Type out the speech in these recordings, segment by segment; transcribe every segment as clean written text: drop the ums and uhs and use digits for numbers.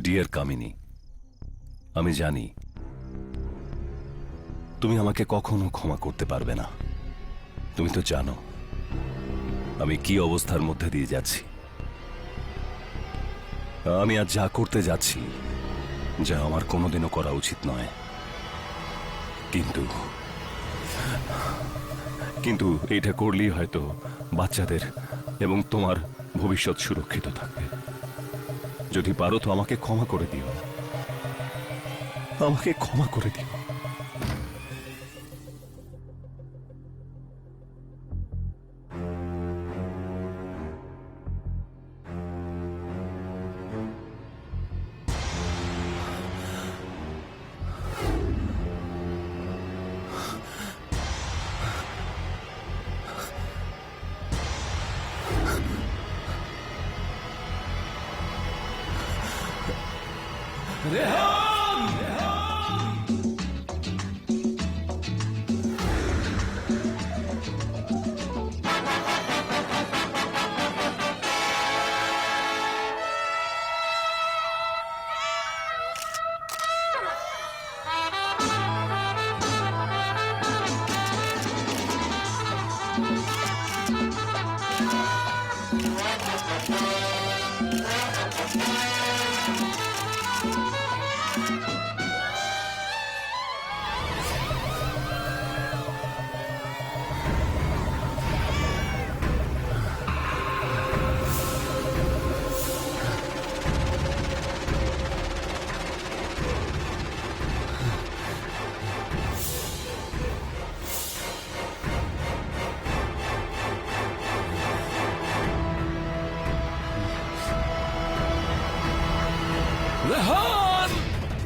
Deer কামিনী, আমি জানি তুমি আমাকে কখনো ক্ষমা করতে পারবে না। তুমি তো জানো আমি কি অবস্থার মধ্যে দিয়ে যাচ্ছি। আমি আজ যা করতে যাচ্ছি, যা আমার কোনোদিনও করা উচিত নয়, কিন্তু কিন্তু এটা করলেই হয়তো বাচ্চাদের এবং তোমার ভবিষ্যৎ সুরক্ষিত থাকবে। যদি পারো তো আমাকে ক্ষমা করে দিও, আমাকে ক্ষমা করে দিও।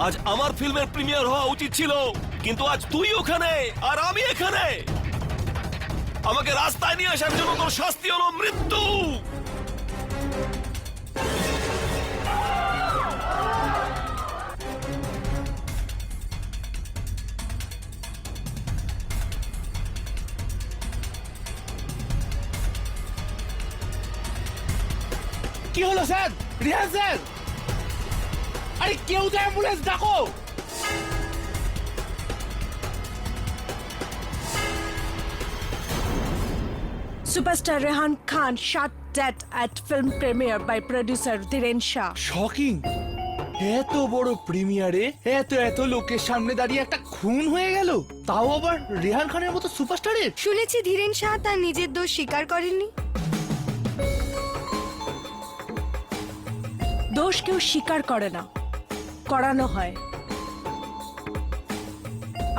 আজ আমার ফিল্মের প্রিমিয়ার হওয়া উচিত ছিল, কিন্তু আজ তুই ওখানে আর আমি এখানে। আমাকে রাস্তায় নিয়ে আসার জন্য তোর শাস্তি হলো মৃত্যু। কি হলো স্যার? রিহান স্যার, আরে কেউ তো অ্যাম্বুলেন্স ডাকো। Superstar Rehan Khan shot dead at film premiere by producer Dhiren Shah. Shocking! এত বড় প্রিমিয়ারে এত এত লোকের সামনে দাঁড়িয়ে একটা খুন হয়ে গেল, তাও আবার রেহান খানের মতো সুপারস্টারের। শুনেছি ধীরেন শাহ তার নিজের দোষ স্বীকার করেননি। দোষ কেউ স্বীকার করে না, করানো হয়।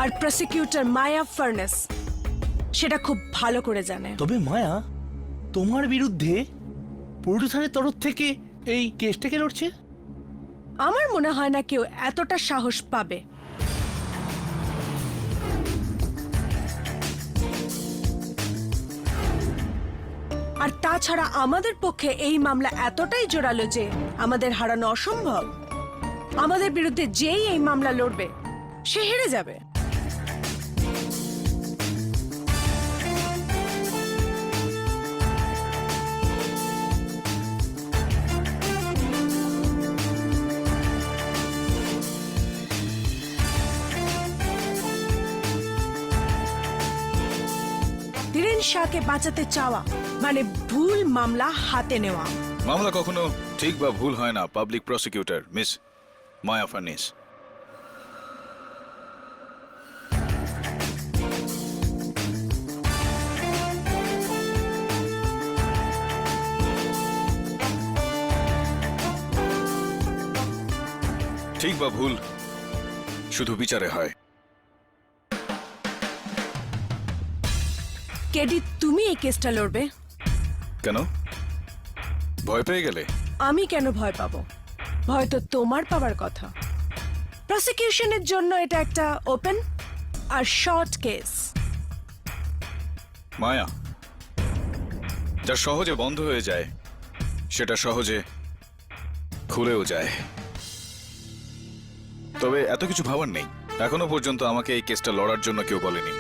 আর প্রসিকিউটর মায়া ফার্নেস সেটা খুব ভালো করে জানে। তবে মায়া, তোমার বিরুদ্ধে প্রোডিউসারের তরফ থেকে এই কেসটাকে লড়ছে। আমার মনে হয় না কেউ এতটা সাহস পাবে। আর তাছাড়া আমাদের পক্ষে এই মামলা এতটাই জোরালো যে আমাদের হারানো অসম্ভব। আমাদের বিরুদ্ধে যেই এই মামলা লড়বে সে হেরে যাবে। ধীরেন শাহকে বাঁচাতে চাওয়া মানে ভুল মামলা হাতে নেওয়া। মামলা কখনো ঠিক বা ভুল হয় না, পাবলিক প্রসিকিউটর মিস মায়া ফার্নিস। ঠিক বা ভুল শুধু বিচারে হয়। কেডি, তুমি এই কেসটা লড়বে? কেন ভয় পেয়ে গেলে? আমি কেন ভয় পাবো? ভয় তো তোমার পাওয়ার কথা। প্রসিকিউশনের জন্য এটা একটা ওপেন আর শর্ট কেস। মায়া, যা সহজে বন্ধ হয়ে যায় সেটা সহজে খুলেও যায়। তবে এত কিছু ভাবার নেই, এখনো পর্যন্ত আমাকে এই কেসটা লড়ার জন্য কেউ বলেনি।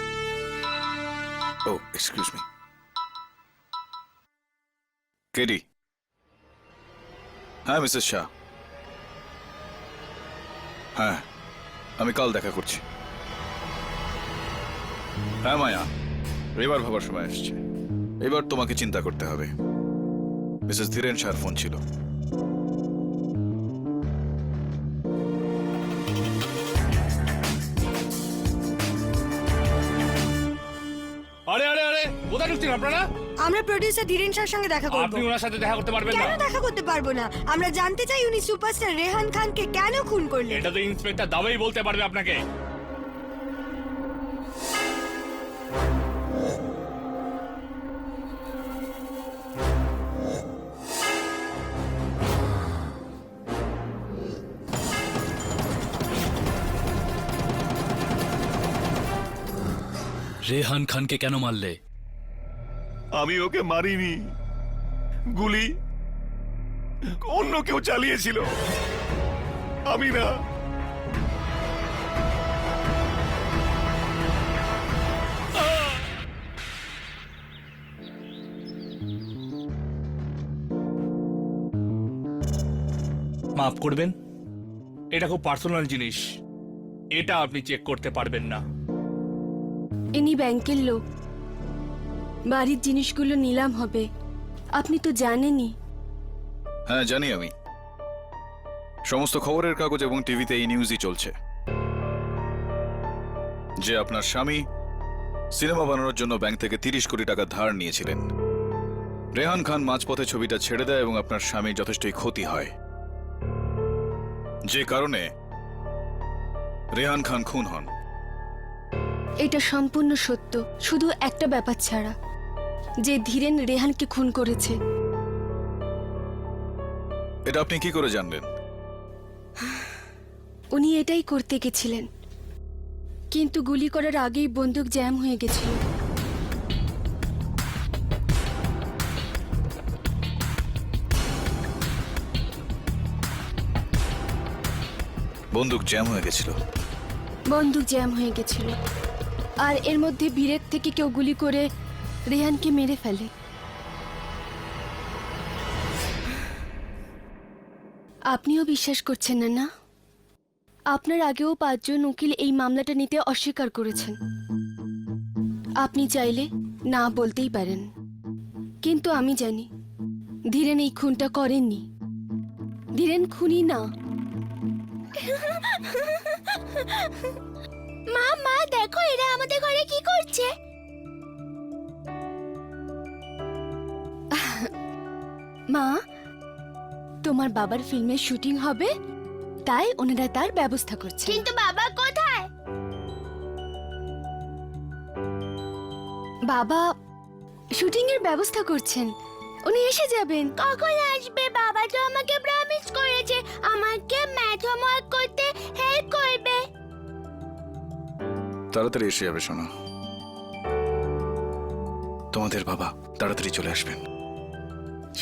ও এক্সকিউজ মি, কেডি? হ্যাঁ মিসেস শাহ, হ্যাঁ আমি কাল দেখা করছি। হ্যাঁ মায়া, এবার ভাবার সময় আসছে। এবার তোমাকে চিন্তা করতে হবে। মিসেস ধীরেন শাহর ফোন ছিল। আরে আরে আরে, কোথায় ঢুকছেন আপনারা? আমরা প্রডিউসার ধীরেন শাহর সঙ্গে দেখা করব। আপনি ওনার সাথে দেখা করতে পারবেন না। কেন দেখা করতে পারবো না? আমরা জানতে চাই উনি সুপারস্টার রেহান খানকে কেন খুন করলেন। এটা তো ইন্সপেক্টর দাবাই বলতে পারবে আপনাকে। রেহান খানকে কেন মারলে? আমি ওকে মারিনি, গুলি অন্য কেউ চালিয়েছিল, আমি না। মাফ করবেন, এটা খুব পার্সোনাল জিনিস, এটা আপনি চেক করতে পারবেন না। ইনি ব্যাংকের লোক, বাড়ির জিনিসগুলো নিলাম হবে, আপনি তো জানেনই। হ্যাঁ জানি আমি, সমস্ত খবরের কাগজ এবং টিভিতে এই নিউজই চলছে যে আপনার স্বামী সিনেমা বানানোর জন্য ব্যাংক থেকে 30 কোটি টাকা ধার নিয়েছিলেন। রেহান খান মাঝপথে ছবিটা ছেড়ে দেয় এবং আপনার স্বামীর যথেষ্টই ক্ষতি হয়, যে কারণে রেহান খান খুন হন। এটা সম্পূর্ণ সত্য, শুধু একটা ব্যাপার ছাড়া, যে ধীরেন রেহানকে খুন করেছে। এটা আপনি কি করে জানলেন? উনি এটাই করতে গেছিলেন, কিন্তু গুলি করার আগেই বন্দুক জ্যাম হয়ে গেছিল। বন্দুক জ্যাম হয়ে গেছিল? বন্দুক জ্যাম হয়ে গেছিল, আর এর মধ্যে ভিড়ের থেকে কেউ গুলি করে রেহানকে মেরে ফেলে। আপনিও বিশ্বাস করছেন না, না? আপনার আগেও 5 জন উকিল এই মামলাটা নিতে অস্বীকার করেছেন। আপনি চাইলে না বলতেই পারেন, কিন্তু আমি জানি ধীরেন এই খুনটা করেননি। ধীরেন খুনি না। মা মা দেখো, এরা আমাদের ঘরে কি করছে। মা, তোমার বাবার ফিল্মের শুটিং হবে, তাই ওনারা তার ব্যবস্থা করছে। কিন্তু বাবা কোথায়? বাবা শুটিং এর ব্যবস্থা করছেন, উনি এসে যাবেন। কখন আসবে? বাবা তো আমাকে প্রমিস করেছে আমাকে ম্যাথ হোমওয়ার্ক করতে হেল্প করবে। তাড়াতাড়ি এসে যাবে শোনো, তোমাদের বাবা তাড়াতাড়ি চলে আসবেন।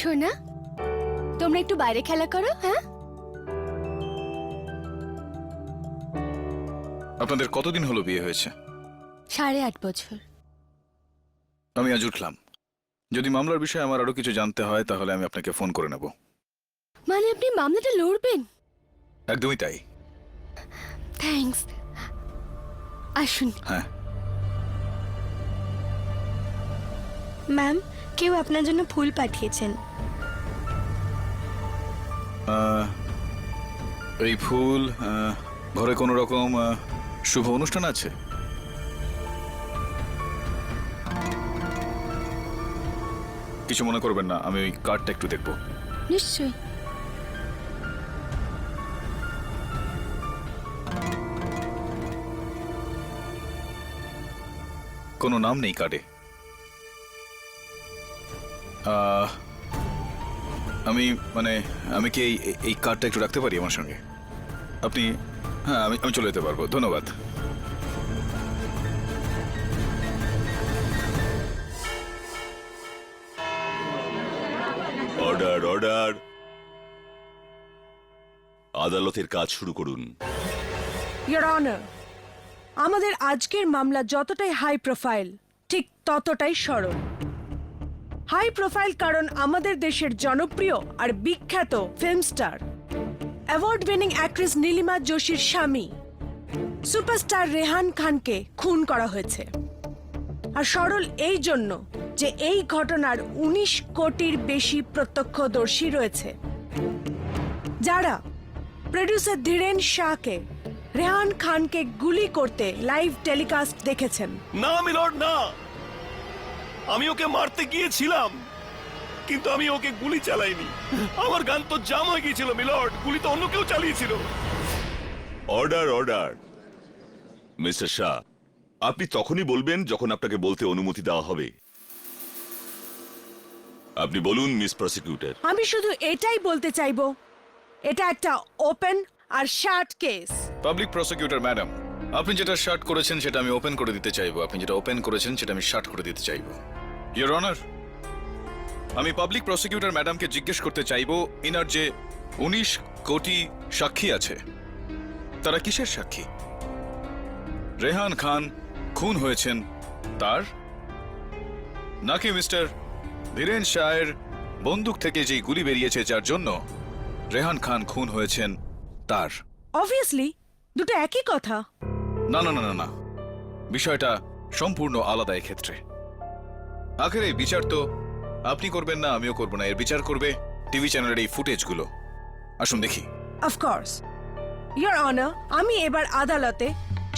শোনা, তোমরা একটু বাইরে খেলা করো। হ্যাঁ, আপনাদের কতদিন হলো বিয়ে হয়েছে? 8.5 বছর। আমি আজ উঠলাম, যদি মামলার বিষয়ে আমার আরো কিছু জানতে হয় তাহলে আমি আপনাকে ফোন করে নেব। মানে আপনি মামলাটা লড়বেন? একদমই তাই। থ্যাঙ্কস, আসুন। হ্যাঁ, ম্যাম, কেউ আপনার জন্য ফুল পাঠিয়েছেন। এই ফুল ঘরে কোনো রকম শুভ অনুষ্ঠান আছে? কিছু মনে করবেন না, আমি ওই কার্ডটা একটু দেখব। নিশ্চয়ই। কোনো নাম নেই কার্ডে। আমি কি এই কার্ডটা একটু রাখতে পারি আমার সঙ্গে? আপনি হ্যাঁ, আমি আমি চলে যেতে পারবো, ধন্যবাদ। অর্ডার অর্ডার, আদালতের কাজ শুরু করুন। ইয়োর অনার, আমাদের আজকের মামলা যতটাই হাই প্রোফাইল ঠিক ততটাই সরল। হাই প্রোফাইল কারণ আমাদের দেশের জনপ্রিয় আর বিখ্যাত film star, award winning actress Nilima যোশীর স্বামী সুপারস্টার রেহান খানকে খুন করা হয়েছে। আর সরল এই জন্য যে এই ঘটনার 19 কোটির বেশি প্রত্যক্ষদর্শী রয়েছে, যারা প্রডিউসার ধীরেন শাহকে রেহান খানকে গুলি করতে লাইভ টেলিকাস্ট দেখেছেন। না মিলর্ড, না। আমি ওকে মারতে গিয়েছিলাম, কিন্তু আমি ওকে গুলি চালাইনি। আমার গান তো জাম হয়ে গিয়েছিল মিলর্ড, গুলি তো অন্য কেউ চালিয়েছিল। অর্ডার অর্ডার, মিস্টার শাহ, আপনি তখনই বলবেন যখন আপনাকে বলতে অনুমতি দেওয়া হবে। আপনি বলুন মিস প্রসিকিউটর। আমি শুধু এটাই বলতে চাইবো, এটা একটা ওপেন আর shut case. Public prosecutor madam, আপনি যেটা শার্ট করেছেন সেটা আমি ওপেন করে দিতে চাইবো, আপনি যেটা ওপেন করেছেন সেটা আমি শার্ট করে দিতে চাইবো। ইয়োর অনার, আমি পাবলিক প্রসিকিউটর ম্যাডামকে জিজ্ঞেস করতে চাইবো, ইনার যে 19 কোটি সাক্ষী আছে, তারা কিসের সাক্ষী? রেহান খান খুন হয়েছেন তার, নাকি মিস্টার ধীরেন শাহের বন্দুক থেকে যেই গুলি বেরিয়েছে যার জন্য রেহান খান খুন হয়েছেন তার? অবভিয়াসলি দুটো একই কথা। না না না না না, বিষয়টা সম্পূর্ণ আলাদা এক্ষেত্রে। আখের এই বিচার তো আপনি করবেন না, আমিও করব না, এর বিচার করবে টিভি চ্যানেলের এই ফুটেজগুলো। আসুন দেখি। অফকোর্স ইয়োর অনার, আমি এবার আদালতে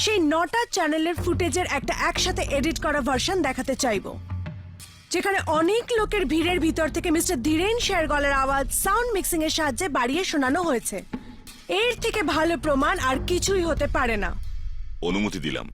সেই 9টা চ্যানেলের ফুটেজের একটা একসাথে এডিট করা ভার্সন দেখাতে চাইবো, যেখানে অনেক লোকের ভিড়ের ভিতর থেকে মিস্টার ধীরেন শাহের গলার আওয়াজ সাউন্ড মিক্সিং এর সাহায্যে বাড়িয়ে শোনানো হয়েছে। এর থেকে ভালো প্রমাণ আর কিছুই হতে পারে না। অনুমতি দিলাম।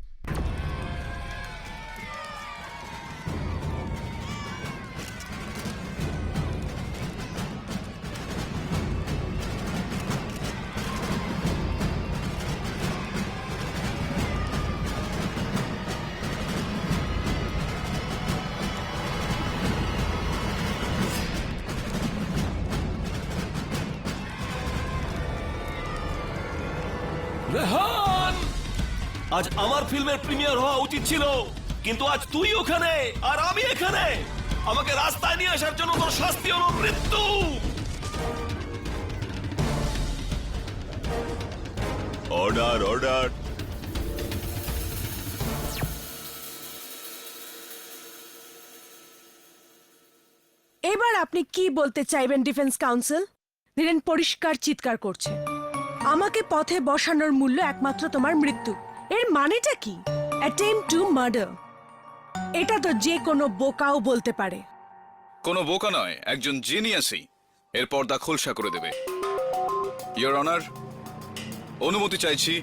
রেহান, আজ আমার ফিল্মের প্রিমিয়ার হওয়া উচিত ছিল, কিন্তু আজ তুই ওখানে আর আমি এখানে। আমাকে রাস্তায় নিয়ে আসার জন্য তোর শাস্তি হলো মৃত্যু। অর্ডার অর্ডার, এবার আপনি কি বলতে চাইবেন ডিফেন্স কাউন্সিল? ধীরেন পরিষ্কার চিৎকার করছে, আমাকে পথে বসানোর মূল্য একমাত্র তোমার মৃত্যু। এর মানেটা কি? Attempt to murder. এটা তো যে কোনো বোকাও বলতে পারে। কোনো বোকা নয়, একজন জিনিয়াসই এর পর্দা খোলসা করে দেবে। ইয়োর অনার, অনুমতি চাইছি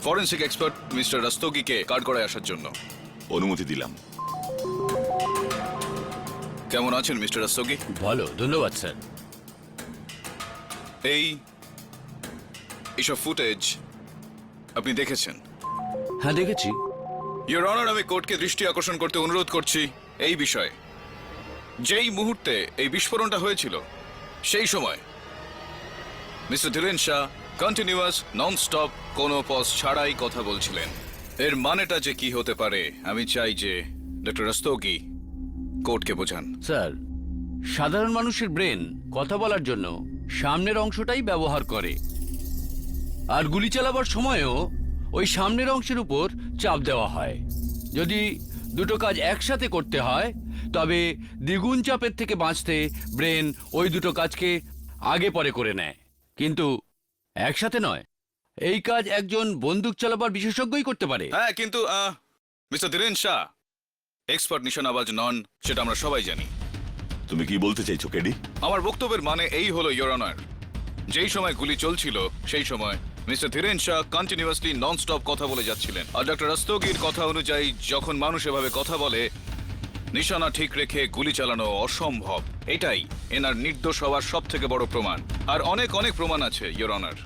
ফরেন্সিক এক্সপার্ট মিস্টার রাস্তোগিকে কাঠগড়ায় আসার জন্য। অনুমতি দিলাম। কেমন আছেন মিস্টার রাস্তোগি? ভালো, ধন্যবাদ স্যার। এইসব ফুটেজ আপনি দেখেছেন? হ্যাঁ, দেখেছি। ইয়োর অনার, আমি কোর্টকে দৃষ্টি আকর্ষণ করতে অনুরোধ করছি এই বিষয়ে। যেই মুহূর্তে এই বিস্ফোরণটা হয়েছিল সেই সময় mister Dhiren Shah continuous non stop কোনো পজ ছাড়াই কথা বলছিলেন। এর মানেটা যে কি হতে পারে আমি চাই যে ডক্টর রাস্তোগি কোর্টকে বোঝান। স্যার, সাধারণ মানুষের ব্রেন কথা বলার জন্য সামনের অংশটাই ব্যবহার করে, আর গুলি চালাবার সময়ও ওই সামনের অংশের উপর চাপ দেওয়া হয়। যদি দুটো কাজ একসাথে করতে হয় তবে দ্বিগুণ চাপের থেকে বাঁচতে ব্রেন ওই দুটো কাজকে আগে পরে করে নেয়, কিন্তু একসাথে নয়। এই কাজ একজন বন্দুক চালাবার বিশেষজ্ঞই করতে পারে। হ্যাঁ, কিন্তু মিস্টার ধীরেন শাহ এক্সপার্ট নিশানাবাজ নন, সেটা আমরা সবাই জানি। তুমি কি বলতে চাইছো কেডি? আমার বক্তব্যের মানে এই হলো ইয়োর অনার, যেই সময় গুলি চলছিল সেই সময় mister Dhiren Shah continuously non stop কথা বলে যাচ্ছিলেন। আর ডক্টর রাস্তোগির কথা অনুযায়ী যখন মানুষ এভাবে কথা বলে নিশানা ঠিক রেখে গুলি চালানো অসম্ভব। এটাই এনার নির্দোষ হওয়ার সব থেকে বড় প্রমাণ। আর অনেক অনেক প্রমাণ আছে ইয়োর অনার।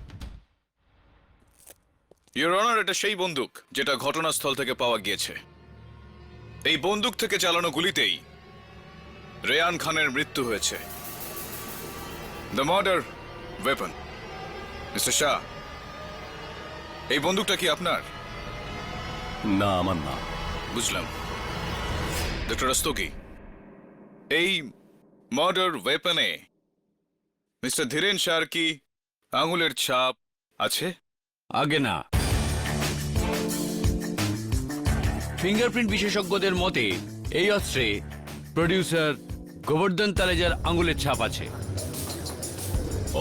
ইওর অনার, এটা সেই বন্দুক যেটা ঘটনাস্থল থেকে পাওয়া গিয়েছে। এই বন্দুক থেকে চালানো গুলিতেই রেয়ান খানের মৃত্যু হয়েছে। The murder weapon. Mister Shah, এই বন্দুকটা কি আপনার? না, আমার না। বুঝলাম। ডক্টর রস্তোগি, এই মার্ডার ওয়েপনে মিস্টার ধীরেন শাহর কি আঙুলের ছাপ আছে? আগে না। ফিঙ্গারপ্রিন্ট বিশেষজ্ঞদের মতে এই অস্ত্রে প্রডিউসার গোবর্ধন তালেজার আঙুলের ছাপ আছে।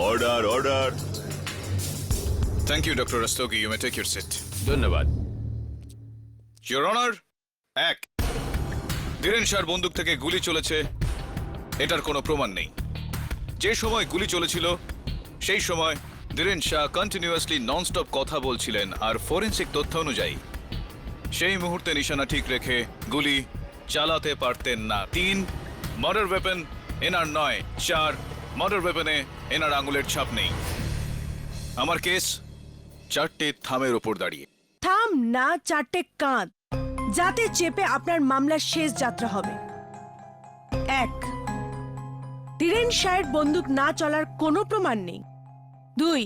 Order, order. Thank you doctor Rastogi, you may take your seat. ধন্যবাদ। ইওর অনার, 1, ধীরেন শাহর বন্দুক থেকে গুলি চলেছে এটার কোনো প্রমাণ নেই। যে সময় গুলি চলেছিল সেই সময় ধীরেন শাহ কন্টিনিউয়াসলি ননস্টপ কথা বলছিলেন, আর ফরেনসিক তথ্য অনুযায়ী সেই মুহূর্তে নিশানা ঠিক রেখে গুলি চালাতে পারতেন না। 3, মার্ডার ওয়েপন এনার নয়। 4, মার্ডার ওয়েপনে এনার আঙুলের ছাপ নেই। আমার কেস 4টে থামের ওপর দাঁড়িয়ে। থাম না, 4টে কাঁধ, যাতে চেপে আপনার মামলার শেষ যাত্রা হবে। 1, ধীরেন শাহের বন্দুক না চলার কোনো প্রমাণ নেই। 2,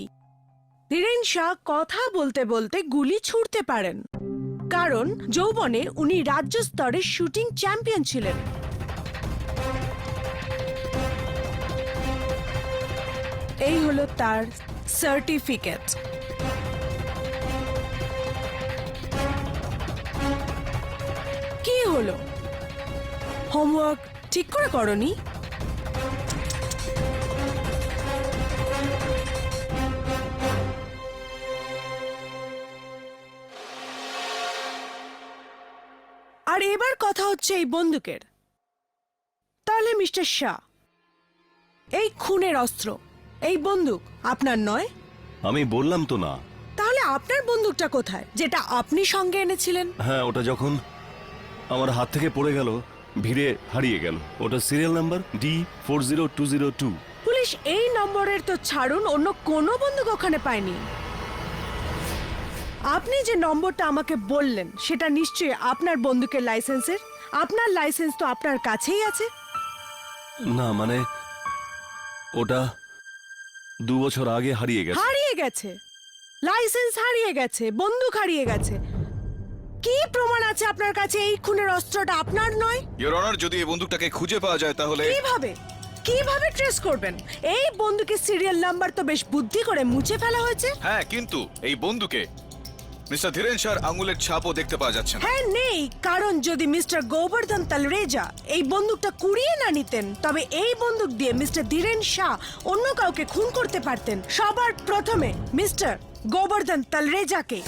ধীরেন শাহ কথা বলতে বলতে গুলি ছুড়তে পারেন, কারণ যৌবনে উনি রাজ্য স্তরে শুটিং চ্যাম্পিয়ন ছিলেন। এই হলো তার সার্টিফিকেট। কি হলো, হোমওয়ার্ক ঠিক করে করনি? আর এবার কথা হচ্ছে এই বন্দুকের। তাহলে মিস্টার শাহ, এই খুনের অস্ত্র, এই বন্দুক আপনার নয়? আমি বললাম তো না। তাহলে আপনার বন্দুকটা কোথায়, যেটা আপনি সঙ্গে এনেছিলেন? হ্যাঁ, ওটা যখন আমার হাত থেকে পড়ে গেল, ভিড়ে হারিয়ে গেল। ওটা সিরিয়াল নাম্বার D40202। পুলিশ এই নম্বরের তো ছাড়ুন, অন্য কোনো বন্দুক ওখানে পায়নি। আপনি যে নম্বরটা আমাকে বললেন সেটা নিশ্চয়ই আপনার বন্দুকের লাইসেন্সের। আপনার লাইসেন্স তো আপনার কাছেই আছে। না, মানে ওটা 2 বছর আগে হারিয়ে গেছে। হারিয়ে গেছে? লাইসেন্স হারিয়ে গেছে, বন্দুক হারিয়ে গেছে। কি প্রমাণ আছে আপনার কাছে এই খুনের অস্ত্রটা আপনার নয়? ইওর অনার, যদি এই বন্দুকটাকে খুঁজে পাওয়া যায় তাহলে কিভাবে কিভাবে ট্রেস করবেন? এই বন্দুকের সিরিয়াল নাম্বার তো বেশ বুদ্ধি করে মুছে ফেলা হয়েছে। হ্যাঁ, কিন্তু এই বন্দুকে মিস্টার ধীরেন শাহর আঙুলের ছাপও দেখতে পাওয়া যাচ্ছে না। হ্যাঁ, নেই, কারণ যদি মিস্টার গোবর্ধন তালরেজা এই বন্দুকটা কুড়িয়ে না নিতেন, তবে এই বন্দুক দিয়ে মিস্টার ধীরেন শাহ অন্য কাউকে খুন করতে পারতেন। সবার প্রথমে মিস্টার গোবর্ধন তালরেজাকে।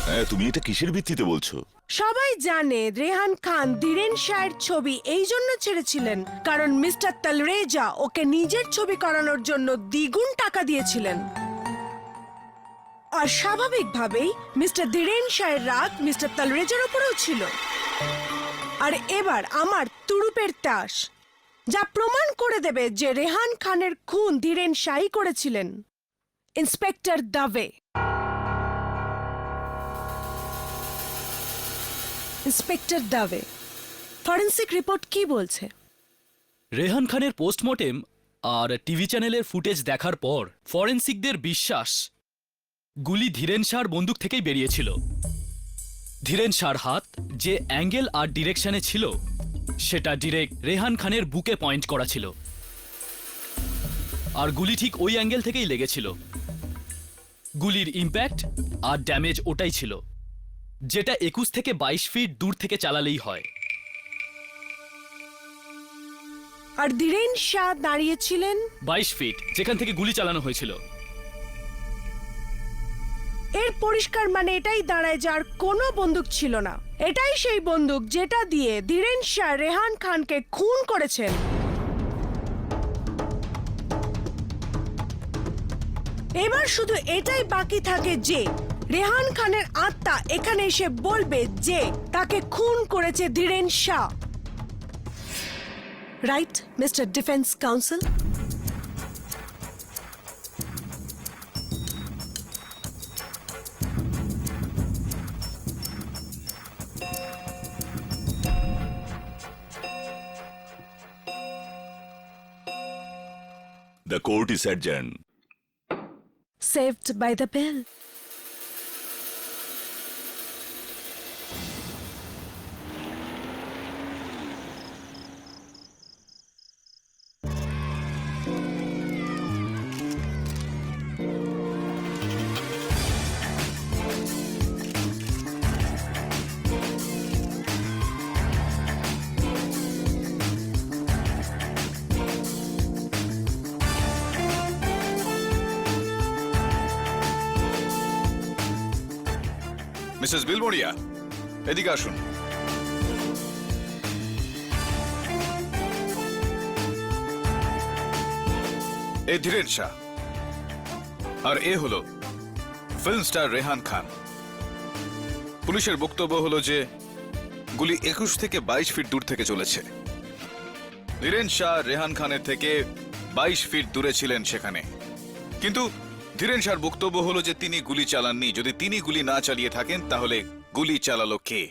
হ্যাঁ, তুমি এটা কিসের ভিত্তিতে বলছো? সবাই জানে রেহান খান ধীরেন শাহের ছবি এই জন্য ছেড়েছিলেন কারণ মিস্টার তালরেজা ওকে নিজের ছবি করানোর জন্য দ্বিগুণ টাকা দিয়েছিলেন। আর স্বাভাবিকভাবেই মিস্টার ধীরেন শাহের রাগ মিস্টার তালরেজার উপরেও ছিল। আর এবার আমার তুরুপের তাস, যা প্রমাণ করে দেবে যে রেহান খানের খুন ধীরেন শাহই করেছিলেন। ইন্সপেক্টর দাবে। ইন্সপেক্টর দাবে, ফরেনসিক রিপোর্ট কি বলছে? রেহান খানের পোস্টমর্টেম আর টিভি চ্যানেলের ফুটেজ দেখার পর ফরেনসিকদের বিশ্বাস গুলি ধীরেন শাহর বন্দুক থেকেই বেরিয়েছিল। ধীরেন শাহর হাত যে অ্যাঙ্গেল আর ডিরেকশনে ছিল সেটা ডিরেক্ট রেহান খানের বুকে পয়েন্ট করা ছিল, আর গুলি ঠিক ওই অ্যাঙ্গেল থেকেই লেগেছিল। গুলির ইম্প্যাক্ট আর ড্যামেজ ওটাই ছিল, যেটা 21 থেকে 22 ফিট দূর থেকে চালালেই হয়। আর ধীরেন শাহ দাঁড়িয়েছিলেন 22 ফিট যেখান থেকে গুলি চালানো হয়েছিল। এর পরিষ্কার মানে এটাই দাঁড়ায় যে আর কোনো বন্দুক ছিল না। এটাই সেই বন্দুক যেটা দিয়ে ধীরেন শাহ রেহান খানকে খুন করেছেন। এবার শুধু এটাই বাকি থাকে যে রেহান খানের আত্মা এখানে এসে বলবে যে তাকে খুন করেছে Dhiren Shah. Right mister defence counsel? The court is adjourned. Saved by the bell. Mrs Bilimoria, এদিকে আসুন। এ ধীরেন শাহ আর এ হলো ফিল্ম স্টার রেহান খান। পুলিশের বক্তব্য হলো যে গুলি 21 থেকে 22 ফিট দূর থেকে চলেছে। ধীরেন শাহ রেহান খানের থেকে 22 ফিট দূরে ছিলেন সেখানে, কিন্তু ধীরেন শাহর বক্তব্য হলো যে তিনি গুলি চালাননি। যদি তিনি গুলি না চালিয়ে থাকেন তাহলে গুলি চালালো কে?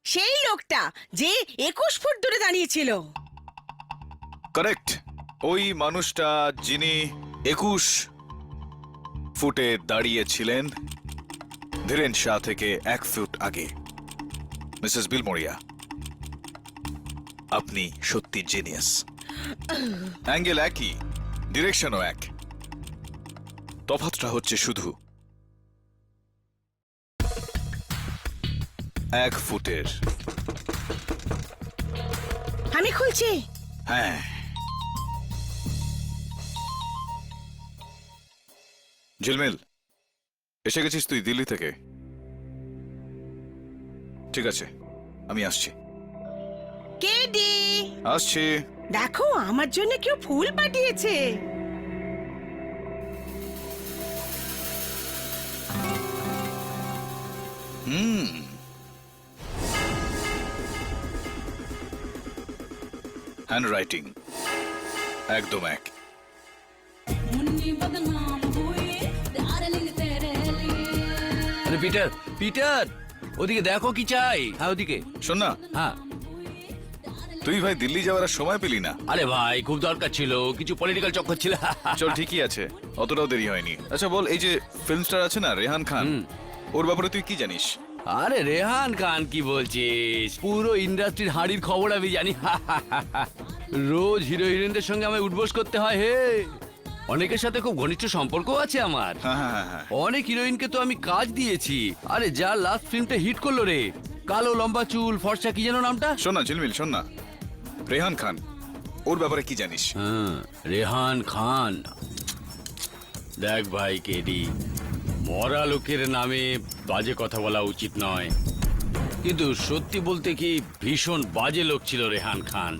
সেই লোকটা যে 21 ফুট দূরে দাঁড়িয়েছিল। কারেক্ট, ওই মানুষটা যিনি 21 ফুটে দাঁড়িয়েছিলেন ধীরেন শাহ থেকে 1 ফুট আগে। মিসেস বিলমোরিয়া, আপনি সত্যি জিনিয়াস। অ্যাঙ্গেল একই, ডিরেকশনও এক, তফাৎটা হচ্ছে শুধু 1 ফুটের। আমি খুলছি। হ্যাঁ, ঝিলমিল, এসে গেছিস তুই দিল্লি থেকে? ঠিক আছে, আমি আসছি। কেডি, আসছি। দেখো আমার জন্য কেউ ফুল পাঠিয়েছে। হ্যান্ড রাইটিং একদম এক। আরে পিটার, পিটার, ওদিকে দেখো কি চাই। হ্যাঁ ওদিকে। শোন না, হ্যাঁ। তুই ভাই দিল্লি যাওয়ার আর সময় পেলি না? আরে ভাই খুব দরকার ছিল, কিছু পলিটিক্যাল চক্কর ছিল। চল ঠিকই আছে, অতটাও দেরি হয়নি। আচ্ছা বল, এই যে ফিল্ম স্টার আছে না রেহান খান, ওর ব্যাপারে তুই কি জানিস? আরে রেহান খান কি বলছিস, পুরো ইন্ডাস্ট্রির হাঁড়ির খবর আমি জানি। রোজ হিরো হিরোইনদের সঙ্গে আমায় উঠবোস করতে হয়। হে, অনেকের সাথে খুব ঘনিষ্ঠ সম্পর্ক আছে আমার। হ্যাঁ হ্যাঁ হ্যাঁ, অনেক হিরোইনকে তো আমি কাজ দিয়েছি। আরে যা লাস্ট ফিল্মটা হিট করলো রে, কালো লম্বা চুল ফর্সা, কি যেন নামটা? শোন না ঝিলমিল, শোন না, রেহান খান, ওর ব্যাপারে কি জানিস? হ্যাঁ, রেহান খান। দেখ ভাই কেডি, মরা লোকের নামে বাজে কথা বলা উচিত নয়, কিন্তু সত্যি বলতে কি ভীষণ বাজে লোক ছিল রেহান খান।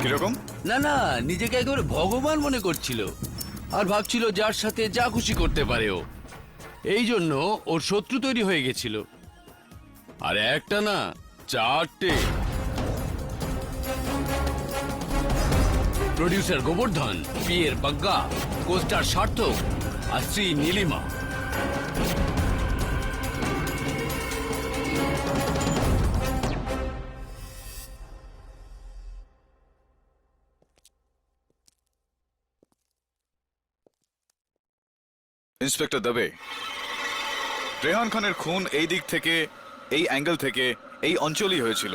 কিরকম? না না, নিজেকে একেবারে ভগবান মনে করছিল আর ভাবছিল যার সাথে যা খুশি করতে পারে ও। এই জন্য ওর শত্রু তৈরি হয়ে গেছিল, আর একটা না 4টে। প্রডিউসার গোবর্ধন, পিয়ের বাগ্গা, কোস্টার সার্থক আর শ্রী নীলিমা। ইন্সপেক্টর দবে, রেহান খানের খুন এই দিক থেকে, এই অ্যাঙ্গেল থেকে, এই অঞ্চলই হয়েছিল।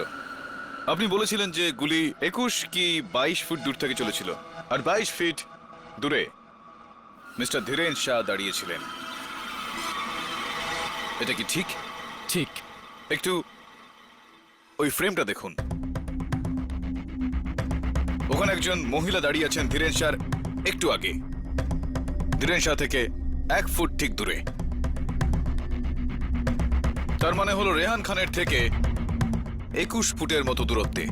আপনি বলেছিলেন যে গুলি 21 কি 22 ফুট দূর থেকে চলেছিল, আর 22 ফিট দূরে মিস্টার ধীরেন শাহ দাঁড়িয়েছিলেন। এটা কি ঠিক? ঠিক। একটু ওই ফ্রেমটা দেখুন, ওখানে একজন মহিলা দাঁড়িয়ে আছেন ধীরেন শাহর একটু আগে, ধীরেন শাহ থেকে 1 ফুট ঠিক দূরে। তার মানে হলো রেহান খানের থেকে 21 ফুটের মতো দূরত্বে,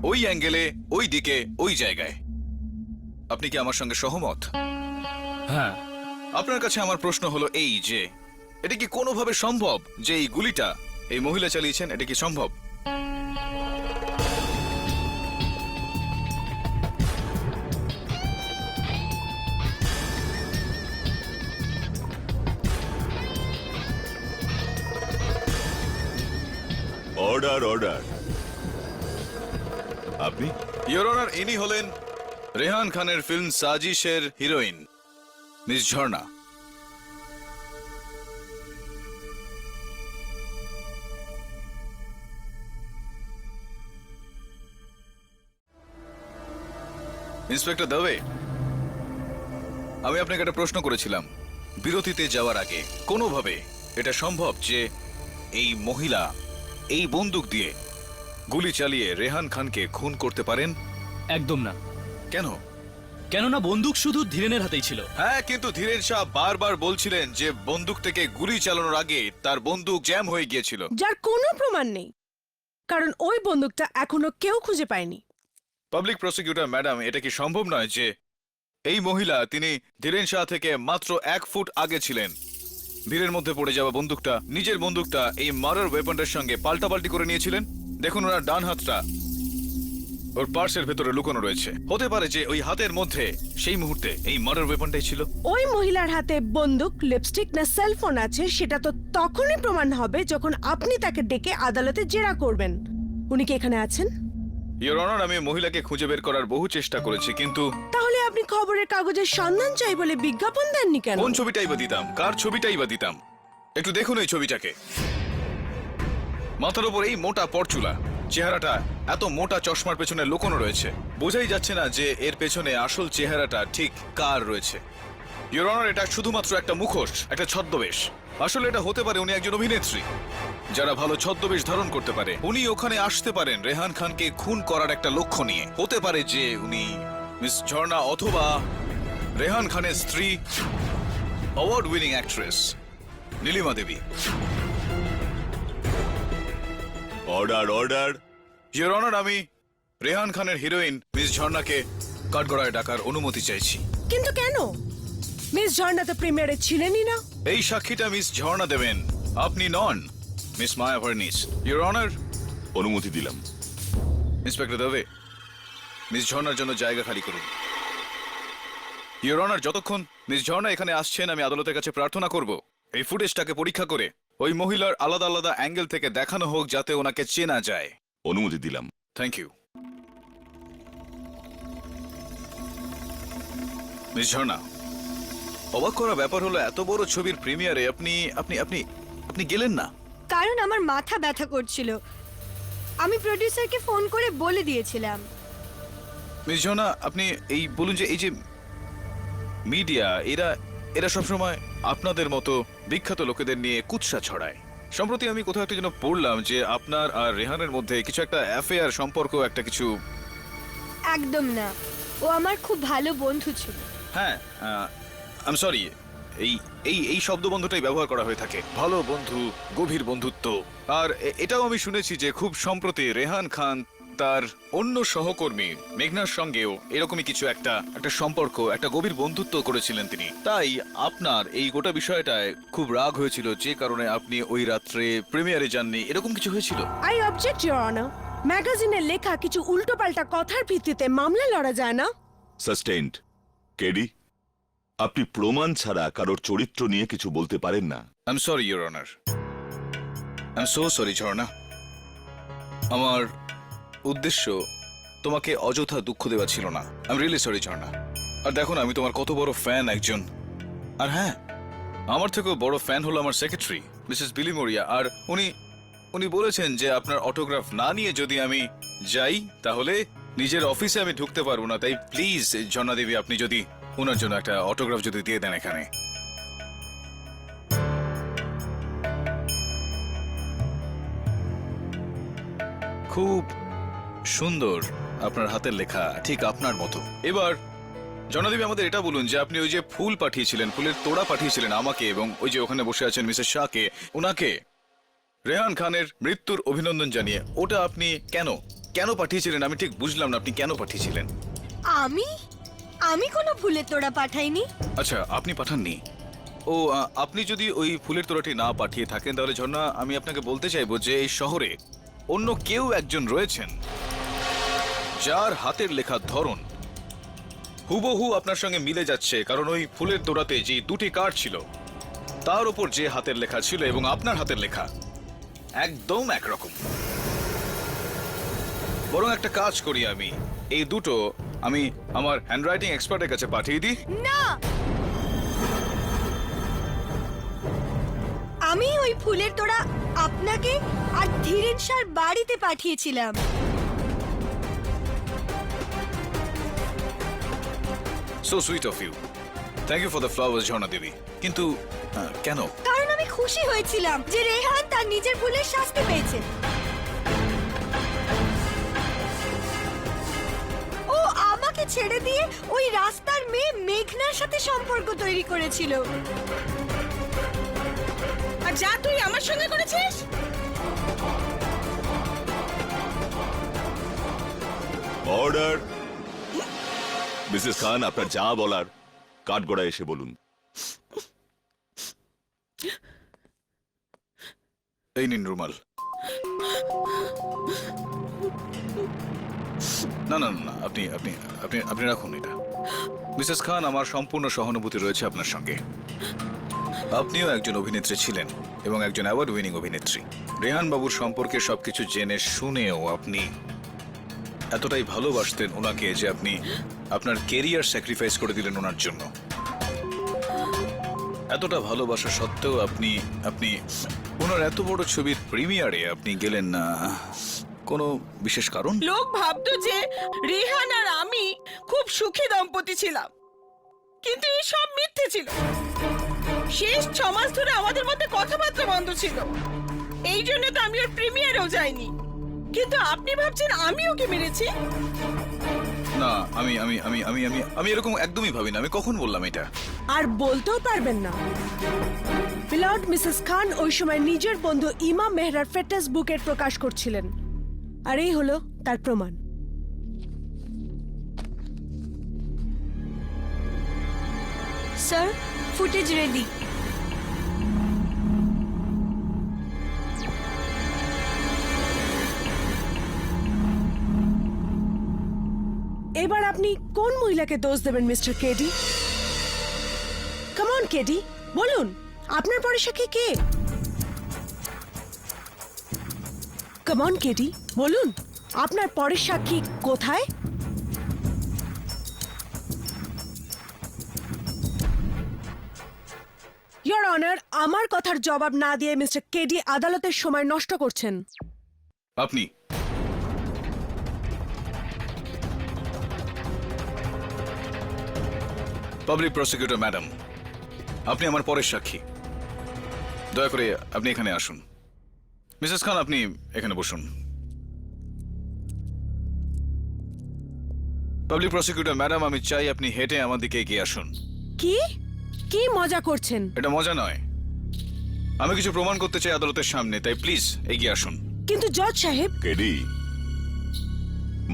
ওই অ্যাঙ্গেলে, ওই দিকে, ওই জায়গায়। আপনি কি আমার সঙ্গে সহমত? হ্যাঁ। আপনার কাছে আমার প্রশ্ন হলো এই যে এটা কি কোনোভাবে সম্ভব যে এই গুলিটা এই মহিলা চালিয়েছেন? এটা কি সম্ভব? Order order. আপনি? ইয়োর অনার, ইনি হলেন রেহান খানের ফিল্ম সাজিশের হিরোইন মিস ঝর্ণা। ইন্সপেক্টর দবে, আমি আপনাকে একটা প্রশ্ন করেছিলাম বিরতিতে যাওয়ার আগে, কোনোভাবে এটা সম্ভব যে এই মহিলা এই বন্দুক দিয়ে গুলি চালিয়ে রেহান খানকে খুন করতে পারেন? একদম না। কেন? কেননা বন্দুক শুধু ধীরেনের হাতেই ছিল। হ্যাঁ, কিন্তু ধীরেন শাহ বারবার বলছিলেন যে বন্দুক থেকে গুলি চালানোর আগে তার বন্দুক জ্যাম হয়ে গিয়েছিল। যার কোনো প্রমাণ নেই, কারণ ওই বন্দুকটা এখনো কেউ খুঁজে পায়নি। পাবলিক প্রসিকিউটর ম্যাডাম, এটা কি সম্ভব নয় যে এই মহিলা তিনি ধীরেন শাহ থেকে মাত্র 1 ফুট আগে ছিলেন? ভিড়ের মধ্যে পড়ে যাওয়া বন্দুকটা, নিজের বন্দুকটা এই মার্ডার ওয়েপনটার সঙ্গে পাল্টাপাল্টি করে নিয়েছিলেন। দেখুন, ওনার ডান হাতটা ওর পার্সের ভেতরে লুকোনো রয়েছে। হতে পারে যে ওই হাতের মধ্যে সেই মুহূর্তে এই মার্ডার ওয়েপনটাই ছিল। ওই মহিলার হাতে বন্দুক, লিপস্টিক না সেলফোন আছে সেটা তো তখনই প্রমাণ হবে যখন আপনি তাকে ডেকে আদালতে জেরা করবেন। উনি কি এখানে আছেন? ইয়োর অনার, আমি মহিলাকে খুঁজে বের করার বহু চেষ্টা করেছি, কিন্তু তাহলে আপনি খবরের কাগজের সন্ধান চাই বলে বিজ্ঞাপন দেননি কেন? কোন ছবিটাই বা দিতাম, কার ছবিটাই বা দিতাম? একটু দেখুন এই ছবিটাকে। মাথার উপর এই মোটা পরচুলা, চেহারাটা এত মোটা চশমার পেছনে লুকোনো রয়েছে। বোঝাই যাচ্ছে না যে এর পেছনে আসল চেহারাটা ঠিক কার রয়েছে। ইয়োর অনার, এটা শুধুমাত্র একটা মুখোশ, একটা ছদ্মবেশ। আসলে এটা হতে পারে উনি একজন অভিনেত্রী যারা ভালো ছদ্মবেশ ধারণ করতে পারে। উনি ওখানে আসতে পারেন রেহান খানকে খুন করার একটা লক্ষ্য নিয়ে। হতে পারে যে উনি মিস ঝর্ণা অথবা রেহান খানের স্ত্রী, award winning actress Nilima Devi. Order order. Your honour, আমি রেহান খানের হিরোইন মিস ঝর্ণাকে কাঠগড়ায় ডাকার অনুমতি চাইছি। কিন্তু কেন? মিস ঝর্ণা তো প্রিমিয়ারে ছিলেনই না। এই সাক্ষীটা মিস ঝর্ণা দেবেন, আপনি নন, মিস মায়া ভার্নিস। ইয়োর অনার, অনুমতি দিলাম। ইন্সপেক্টর দবে, মিস ঝর্ণার জন্য জায়গা খালি করুন। ইয়োর অনার, যতক্ষণ মিস ঝর্ণা এখানে আসছেন আমি আদালতের কাছে প্রার্থনা করব এই ফুটেজটাকে পরীক্ষা করে ওই মহিলার আলাদা আলাদা অ্যাঙ্গেল থেকে দেখানো হোক যাতে ওনাকে চেনা যায়। অনুমতি দিলাম। Thank you. মিস ঝর্ণা, অবাক করা ব্যাপার হলো এত বড় ছবির প্রিমিয়ারে আপনি আপনি আপনি আপনি গেলেন না। কারণ আমার মাথা ব্যথা করছিল। আমি প্রডিউসারকে ফোন করে বলে দিয়েছিলাম। মিস ঝর্ণা, আপনি এই বলুন যে এই যে মিডিয়া এরা সবসময় আপনাদের মতো বিখ্যাত লোকেদের নিয়ে কুৎসা ছড়ায়। সম্প্রতি আমি কোথাও একটা যেন পড়লাম যে আপনার আর রেহানের মধ্যে কিছু একটা অ্যাফেয়ার সম্পর্ক, একটা কিছু। একদম না, ও আমার খুব ভালো বন্ধু ছিল। হ্যাঁ, আই এম সরি, এই এই এই শব্দবন্ধটাই ব্যবহার করা হয়ে থাকে, ভালো বন্ধু, গভীর বন্ধুত্ব। আর এটাও আমি শুনেছি যে খুব সম্প্রতি রেহান খান তার অন্য সহকর্মী মেঘনার সঙ্গেও এরকমই কিছু একটা সম্পর্ক, একটা গভীর বন্ধুত্ব করেছিলেন তিনি। তাই আপনার এই গোটা বিষয়টায় খুব রাগ হয়েছিল, যে কারণে আপনি ওই রাত্রে প্রিমিয়ারে যাননি, এরকম কিছু হয়েছিল। I object your honour. ম্যাগাজিনে লেখা কিছু উল্টোপাল্টা কথার ভিত্তিতে মামলা লড়া যায় না। সাস্টেইনড। কেডি, আপনি প্রমাণ ছাড়া কারোর চরিত্র নিয়ে কিছু বলতে পারেন না। I am sorry your honour, I am so sorry Jharna. আমার উদ্দেশ্য তোমাকে অযথা দুঃখ দেওয়া ছিল না। I am really sorry Jharna. আর দেখো না, আমি তোমার কত বড় ফ্যান একজন। আর হ্যাঁ, আমার থেকেও বড় ফ্যান হলো আমার সেক্রেটারি মিসেস বিলি মরিয়া। আর উনি বলেছেন যে আপনার অটোগ্রাফ না নিয়ে যদি আমি যাই তাহলে নিজের অফিসে আমি ঢুকতে পারবো না। তাই প্লিজ ঝর্ণা দেবী, আপনি যদি ওনার জন্য একটা অটোগ্রাফ যদি দিয়ে দেন এখানে। খুব সুন্দর আপনার হাতের লেখা, ঠিক আপনার মতো। এবার জনাদেবী, আমাদের এটা বলুন যে আপনি ওই যে ফুল পাঠিয়েছিলেন, ফুলের তোড়া পাঠিয়েছিলেন আমাকে এবং ওই যে ওখানে বসে আছেন মিসেস শাহকে, ওনাকে রেহান খানের মৃত্যুর অভিনন্দন জানিয়ে, ওটা আপনি কেন কেন পাঠিয়েছিলেন? আমি ঠিক বুঝলাম না আপনি কেন পাঠিয়েছিলেন। আমি কোনো ফুলের তোড়া পাঠাইনি। আচ্ছা, আপনি পাঠাননি? আপনি যদি ওই ফুলের তোড়াটি না পাঠিয়ে থাকেন তাহলে ঝর্ণা আমি আপনাকে বলতে চাইবো যে এই শহরে অন্য কেউ একজন রয়েছেন যার হাতের লেখার ধরন হুবহু আপনার সঙ্গে মিলে যাচ্ছে, কারণ ওই ফুলের তোড়াতে যে দুটি কার্ড ছিল তার উপর যে হাতের লেখা ছিল এবং আপনার হাতের লেখা একদম একরকম। বরং একটা কাজ করি, আমি এই দুটো আমি আমার হ্যান্ডরাইটিং এক্সপার্টের কাছে পাঠিয়ে দিই। না, আমি ওই ফুলের তোড়া আপনাকে আর ধীরেন স্যার বাড়িতে পাঠিয়েছিলাম। So sweet of you, thank you for the flowers Jharna Devi. কিন্তু কেন? কারণ আমি খুশি হয়েছিলাম যে রেহান তার নিজের ভুলের শাস্তি পেয়েছে। ও আমাকে ছেড়ে দিয়ে ওই রাস্তার মেয়ে মেঘনার সাথে সম্পর্ক তৈরি করেছিল। আর যা তুই আমার সঙ্গে করেছিস, অর্ডার। মিসেস খান, আপনার যা বলার কাঠগড়ায় এসে বলুন। এই নিন রুমাল। না না না, আপনি আপনি আপনি আপনি রাখুন এটা। মিসেস খান, আমার সম্পূর্ণ সহানুভূতি রয়েছে আপনার সঙ্গে। আপনিও একজন অভিনেত্রী ছিলেন এবং একজন অ্যাওয়ার্ড উইনিং অভিনেত্রী। রেহান বাবুর সম্পর্কে সবকিছু জেনে শুনেও আপনি এতটাই ভালোবাসতেন ওনাকে যে আপনি আপনার কেরিয়ার স্যাক্রিফাইস করে দিলেন ওনার জন্য। এতটা ভালোবাসা সত্ত্বেও আপনি আপনি ওনার এত বড় ছবির প্রিমিয়ারে আপনি গেলেন না। কোনো বিশেষ কারণ? লোক ভাবতো যে রিহান আর আমি খুব সুখী দম্পতি ছিলাম, কিন্তু এই সব মিথ্যে ছিল। শেষ 6 মাস ধরে আমাদের মধ্যে কথাবার্তা বন্ধ ছিল, এই জন্য তো আমি ওর প্রিমিয়ারেও যাইনি। কিন্তু আপনি ভাবছেন আমি ওকে মেরেছি? না, আমি আমি আমি আমি আমি আমি এরকম একদমই ভাবি না। আমি কখন বললাম এটা? আর বলতেও পারবেন না। মিলর্ড, মিসেস খান ওই সময় নিজের বন্ধু ইমাম মেহরার ফেটাস বুকেট প্রকাশ করছিলেন, আর এই হলো তার প্রমাণ। Sir, footage ready. এবার আপনি কোন মহিলাকে দোষ দেবেন mister KD? Come on KD, বলুন আপনার পরে সাক্ষী কে? কাম অন কেডি, বলুন আপনার পরের সাক্ষী কোথায়? ইয়োর অনার, আমার কথার জবাব না দিয়ে মিস্টার কেডি আদালতের সময় নষ্ট করছেন। আপনি পাবলিক প্রসিকিউটর ম্যাডাম, আপনি আমার পরের সাক্ষী। দয়া করে আপনি এখানে আসুন। মিসেস খান, আপনি এখানে বসুন। পাবলিক প্রসিকিউটর ম্যাডাম, আমি চাই আপনি হেঁটে আমার দিকে এগিয়ে আসুন। কি কি মজা করছেন? এটা মজা নয়, আমি কিছু প্রমাণ করতে চাই আদালতের সামনে, তাই প্লিজ এগিয়ে আসুন। কিন্তু জজ সাহেব, কেডি,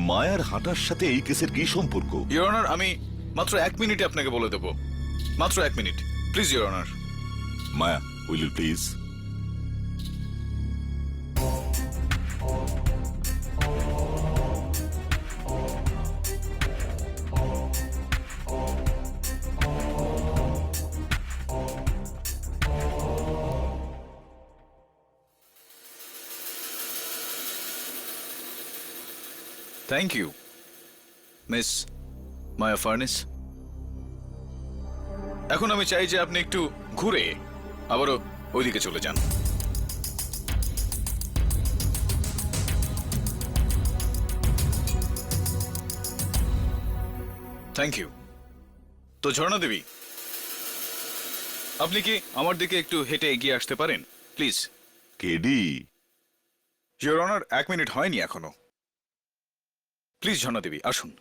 মায়ার হাঁটার সাথে এই কেসের কি সম্পর্ক? ইওর অনার, আমি মাত্র 1 মিনিটে আপনাকে বলে দেব। মাত্র 1 minute, please your honour. Maya, will you please? Thank you miss Maya Furness. এখন আমি চাই যে আপনি একটু ঘুরে আবারও ওইদিকে চলে যান। Thank you. তো ঝর্ণা দেবী, আপনি কি আমার দিকে একটু হেঁটে এগিয়ে আসতে পারেন please? KD, your honour, 1 minute হয়নি এখনো। প্লিজ ঝর্ণা দেবী, আসুন।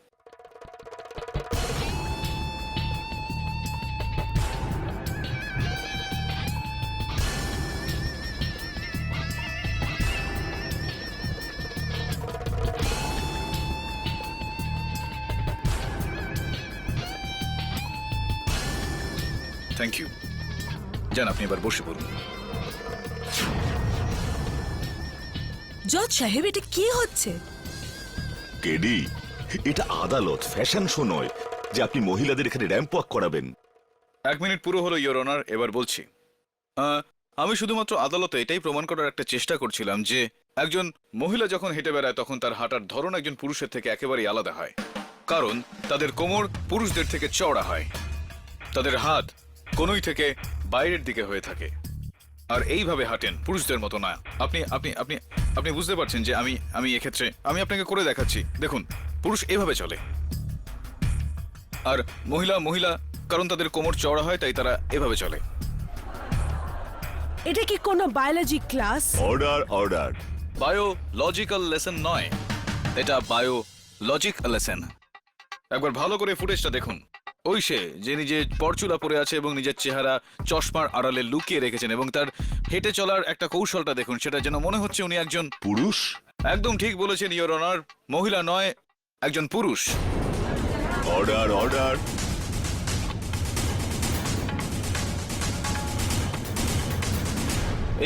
Thank you. যান, আপনি এবার বসে পড়ুন। জজ সাহেব, এটা কি হচ্ছে? কেডি, এটা আদালত, ফ্যাশন শো নয় যে আপনি মহিলাদের এখানে র্যাম্প ওয়াক করাবেন। 1 মিনিট পুরো হলো ইওর অনার, এবার বলছি। আমি শুধুমাত্র আদালতে এটাই প্রমাণ করার একটা চেষ্টা করছিলাম যে একজন মহিলা যখন হেঁটে বেড়ায় তখন তার হাঁটার ধরন একজন পুরুষের থেকে একেবারেই আলাদা হয়, কারণ তাদের কোমর পুরুষদের থেকে চওড়া হয়, তাদের হাত কোনোই থেকে বাইরের দিকে হয়ে থাকে, আর এইভাবে হাঁটেন, পুরুষদের মতো না। আপনি আপনি আপনি আপনি বুঝতে পারছেন যে আমি এক্ষেত্রে আমি আপনাকে করে দেখাচ্ছি। দেখুন, পুরুষ এভাবে চলে, আর মহিলা কারণ তাদের কোমর চওড়া হয় তাই তারা এভাবে চলে। এটা কি কোনো biology class? Order, order. Biological lesson নয়, এটা বায়োলজিক লেসন। একবার ভালো করে ফুটেজটা দেখুন। ওই সে যে নিজে পরচুলা পরে আছে এবং নিজের চেহারা চশমার আড়ালে লুকিয়ে রেখেছেন, এবং তার হেঁটে চলার একটা কৌশলটা দেখুন, সেটা যেন মনে হচ্ছে উনি একজন পুরুষ। একদম ঠিক বলেছেন ইওর অনার, মহিলা নয়, একজন পুরুষ। Order, order.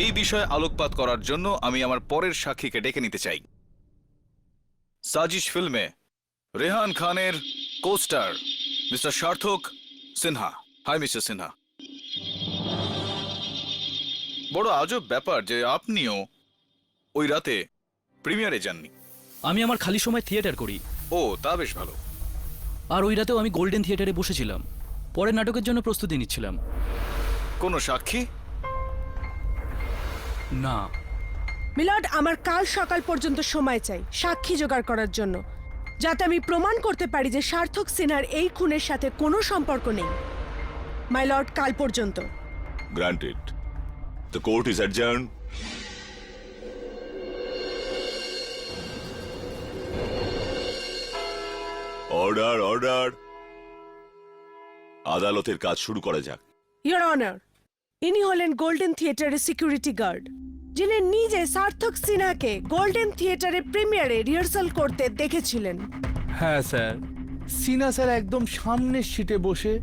এই বিষয়ে আলোকপাত করার জন্য আমি আমার পরের সাক্ষীকে ডেকে নিতে চাই। সাজিশ ফিল্মে রেহান খানের কোস্টার মিস্টার সার্থক সিনহা। High mister Sinha. বড় আজব ব্যাপার যে আপনিও ওই রাতে প্রিমিয়ারে যাননি। আমি আমার খালি সময় থিয়েটার করি, ও, তা বেশ ভালো। আর ওই রাতেও আমি গোল্ডেন থিয়েটারে বসেছিলাম, পরের নাটকের জন্য প্রস্তুতি নিচ্ছিলাম। কোনো সাক্ষী? না। মিলর্ড, আমার কাল সকাল পর্যন্ত সময় চাই সাক্ষী জোগাড় করার জন্য, যাতে আমি প্রমাণ করতে পারি যে সার্থক সিনহার এই খুনের সাথে কোনো সম্পর্ক নেই। মাই লর্ড, কাল পর্যন্ত। Granted. The court is adjourned. Order, order. আদালতের কাজ শুরু করা যাক। ইয়োর অনার, ইনি হলেন গোল্ডেন থিয়েটারের সিকিউরিটি গার্ড, যিনি নিজে সার্থক সিনহাকে গোল্ডেন থিয়েটারের প্রিমিয়ারে রিহার্সাল করতে দেখেছিলেন। হ্যাঁ স্যার, সিনা স্যার একদম সামনের সিটে বসে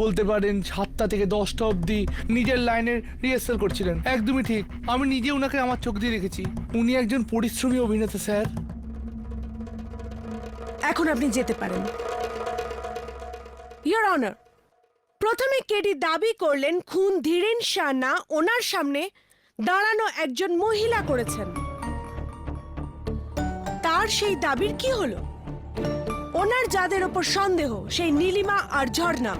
বলতে পারেন 7টা থেকে 10টা অবধি নিজের লাইনের রিহার্সাল করছিলেন। একদমই ঠিক, আমি নিজে ওনাকে আমার চোখ দিয়ে রেখেছি। উনি একজন পরিশ্রমী অভিনেতা স্যার। এখন আপনি যেতে পারেন। ইয়োর অনার, প্রথমে কেডি দাবি করলেন খুন ধীরেন শাহ না ওনার সামনে দাঁড়ানো একজন মহিলা করেছেন। তার সেই দাবির কি হলো? ওনার যাদের ওপর সন্দেহ, সেই নীলিমা আর ঝর্ণা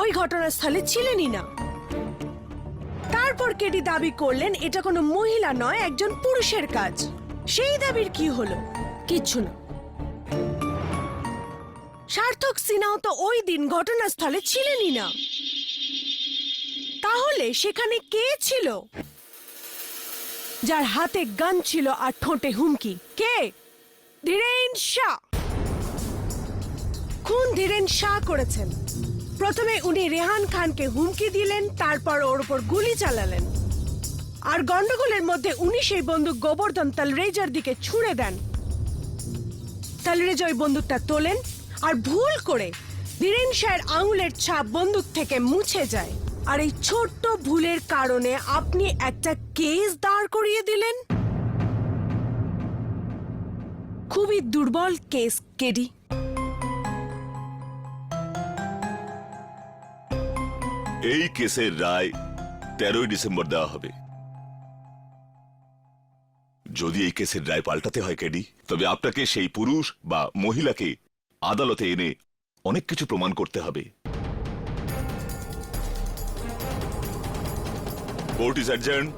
ওই ঘটনাস্থলে ছিলেনই না। তারপর কেডি দাবি করলেন এটা কোনো মহিলা নয়, একজন পুরুষের কাজ। সেই দাবির কি হলো? কিচ্ছু না। সার্থক সিনহাও তো ওই দিন ঘটনাস্থলে ছিলেনই না। তাহলে সেখানে কে ছিল যার হাতে গান ছিল আর ঠোঁটে হুমকি? কে? ধীরেন শাহ। খুন ধীরেন শাহ করেছেন। প্রথমে উনি রেহান খানকে হুমকি দিলেন, তারপর ওর উপর গুলি চালালেন, আর গন্ডগোলের মধ্যে উনি সেই বন্দুক গোবর্ধন তালরেজার দিকে ছুঁড়ে দেন। তালরেজা ওই বন্দুকটা তোলেন, আর ভুল করে ধীরেন শাহের আঙুলের ছাপ বন্দুক থেকে মুছে যায়। আর এই ছোট্ট ভুলের কারণে আপনি একটা কেস দাঁড় করিয়ে দিলেন। খুবই দুর্বল কেস, কেডি। এই কেসের রায় 13ই ডিসেম্বর দেওয়া হবে। যদি এই কেসের রায় পাল্টাতে হয় কেডি, তবে আপনাকে সেই পুরুষ বা মহিলাকে আদালতে এনে অনেক কিছু প্রমাণ করতে হবে। Court is adjourn.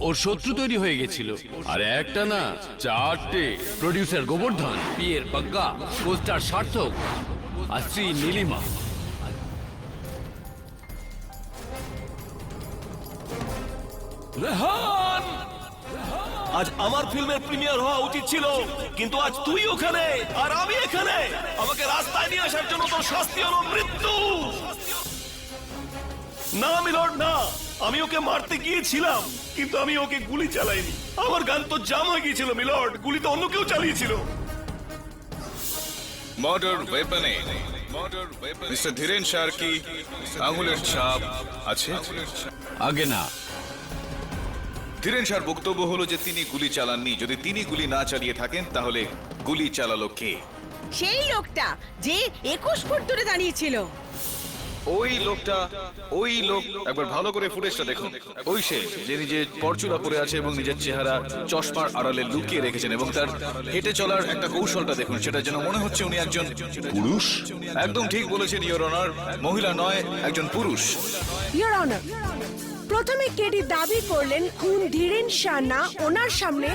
ওর শত্রু তৈরি হয়ে গেছিল, আর একটা না 4টে। প্রডিউসার গোবর্ধন, পিয়ের বাগ্গা, কোস্টার সার্থক, আর শ্রী নীলিমা। রেহান, আজ আমার ফিল্মের প্রিমিয়ার হওয়া উচিত ছিল, কিন্তু আজ তুই ওখানে আর আমি এখানে। আমাকে রাস্তায় নিয়ে আসার জন্য তোর শাস্তি হলো মৃত্যু। না মিলর্ড, না, আমি ওকে মারতে গিয়েছিলাম কিন্তু আমি ওকে গুলি চালাইনি। আমার গান তো জাম হয়ে গিয়েছিল মিলর্ড, গুলি তো অন্য কেউ চালিয়েছিল। মার্ডার ওয়েপনে মিস্টার ধীরেন শাহর কি আঙুলের ছাপ আছে? আগে না। ধীরেন শাহর বক্তব্য হলো যে তিনি গুলি চালাননি। যদি তিনি গুলি না চালিয়ে থাকেন তাহলে গুলি চালালো কে? সেই লোকটা যে 21 ফুট দূরে দাঁড়িয়েছিল। ওই লোক একবার ভালো করে ফুটেজটা দেখুন। ওই সে যে নিজের পরচুলা পরে আছে এবং নিজের চেহারা চশমার আড়ালে লুকিয়ে রেখেছেন, এবং তার হেঁটে চলার একটা কৌশলটা দেখুন। সেটা যেন মনে হচ্ছে উনি একজন পুরুষ? একদম ঠিক বলেছেন ইওর অনার, মহিলা নয়, একজন পুরুষ। ইয়োর অনার, প্রথমে কেডি দাবি করলেন খুন ধীরেন শাহ না ওনার সামনে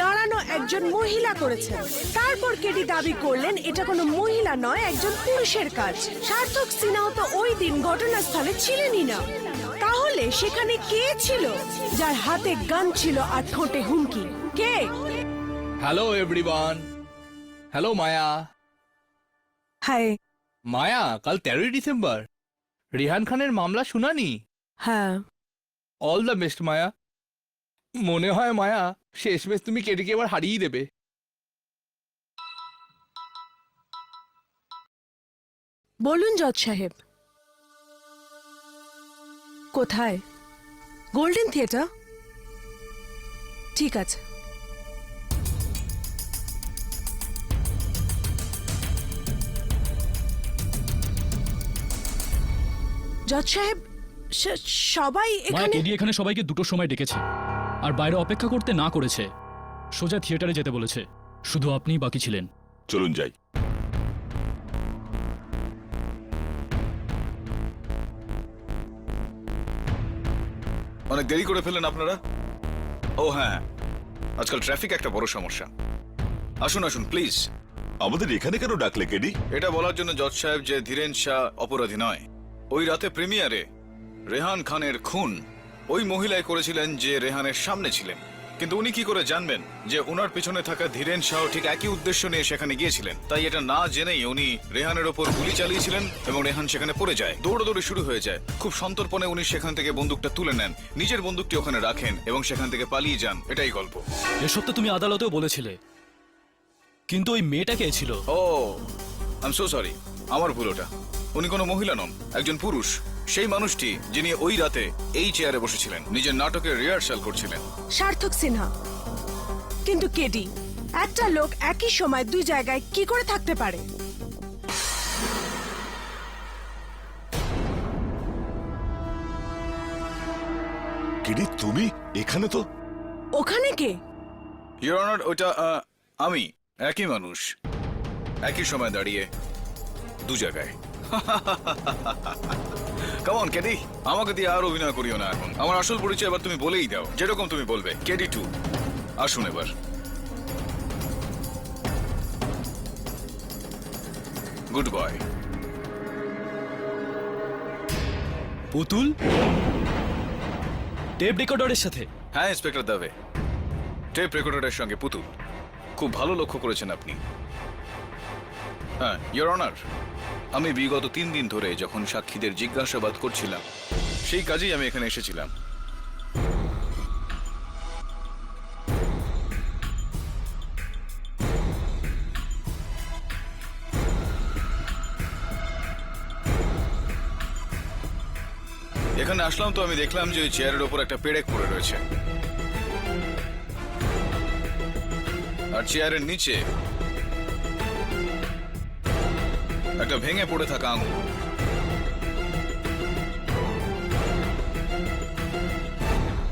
দাঁড়ানো একজন মহিলা করেছেন। তারপর কেডি দাবি করলেন এটা কোনো মহিলা নয়, একজন পুরুষের কাজ। সার্থক সিনহাও তো ওই দিন ঘটনাস্থলে ছিলেনই না। তাহলে সেখানে কে ছিল যার হাতে গান ছিল আর ঠোঁটে হুমকি? কে? Hello everyone. Hello Maya. Hi. Maya, কাল 13ই ডিসেম্বর রেহান খানের মামলা শুনানি? হ্যাঁ। All the best Maya. মনে হয় মায়া শেষমেশ তুমি কেডিকে এবার হারিয়ে দেবে। বলুন জজ সাহেব। কোথায়? Golden theatre? ঠিক আছে। জজ সাহেব, সবাই মায়া এখানে? কেডি এখানে সবাইকে 2টোর সময় ডেকেছে আর বাইরে অপেক্ষা করতে না করেছে। সোজা থিয়েটারে যেতে বলেছে। শুধু আপনিই বাকি ছিলেন। চলুন যাই। অনেক দেরি করে ফেললেন আপনারা। ও হ্যাঁ, আজকাল ট্রাফিক একটা বড় সমস্যা। আসুন আসুন প্লিজ। আমাদের এখানে কেন ডাকলে কেডি? এটা বলার জন্য জজ সাহেব যে ধীরেন শাহ অপরাধী নয়। ওই রাতে প্রিমিয়ারে রেহান খানের খুন ওই মহিলাই করেছিলেন যে রেহানের সামনে ছিলেন। কিন্তু উনি কি করে জানবেন যে ওনার পিছনে থাকা ধীরেন শাহ ঠিক একই উদ্দেশ্য নিয়ে সেখানে গিয়েছিলেন? তাই এটা না জেনেই উনি রেহানের ওপর গুলি চালিয়েছিলেন এবং রেহান সেখানে পড়ে যায়। দৌড়াদৌড়ি শুরু হয়ে যায়। খুব সন্তর্পণে উনি সেখান থেকে বন্দুকটা তুলে নেন, নিজের বন্দুকটি ওখানে রাখেন এবং সেখান থেকে পালিয়ে যান। এটাই গল্প। এসব তো তুমি আদালতেও বলেছিলে, কিন্তু ওই মেয়েটা কে ছিল? ও আই এম সো সরি, আমার ভুল ওটা। উনি কোনো মহিলা নন, একজন পুরুষ। সেই মানুষটি যিনি ওই রাতে এই চেয়ারে বসেছিলেন, নিজের নাটকের রিহার্সাল করছিলেন। সার্থক সিনহা। কিন্তু কেডি, একটা লোক একই সময় দুই জায়গায় কি করে থাকতে পারে? কেডি তুমি এখানে? তো ওখানে কে? ইওর অনার, ওটা আমি। একই মানুষ, একই সময় দাঁড়িয়ে দু জায়গায়। কেমন কেডি, আমাকে দিয়ে আর অভিনয় করিও না এখন। আমার আসল পরিচয় এবার তুমি বলেই দাও, যেরকম তুমি বলবে। কেডি 2। আসুন এবার। Good boy. পুতুল টেপ রেকর্ডারের সাথে? হ্যাঁ ইন্সপেক্টর দাবে, টেপ রেকর্ডারের সঙ্গে পুতুল। খুব ভালো লক্ষ্য করেছেন আপনি। হ্যাঁ ইওর অনার, আমি বিগত 3 দিন ধরে যখন সাক্ষীদের জিজ্ঞাসাবাদ করছিলাম সেই কাজেই আমি এখানে এসেছিলাম। এখানে আসলাম তো আমি দেখলাম যে ওই চেয়ারের ওপর একটা পেরেক পড়ে রয়েছে, আর চেয়ারের নিচে একটা ভেঙে পড়ে থাকা আঙুল।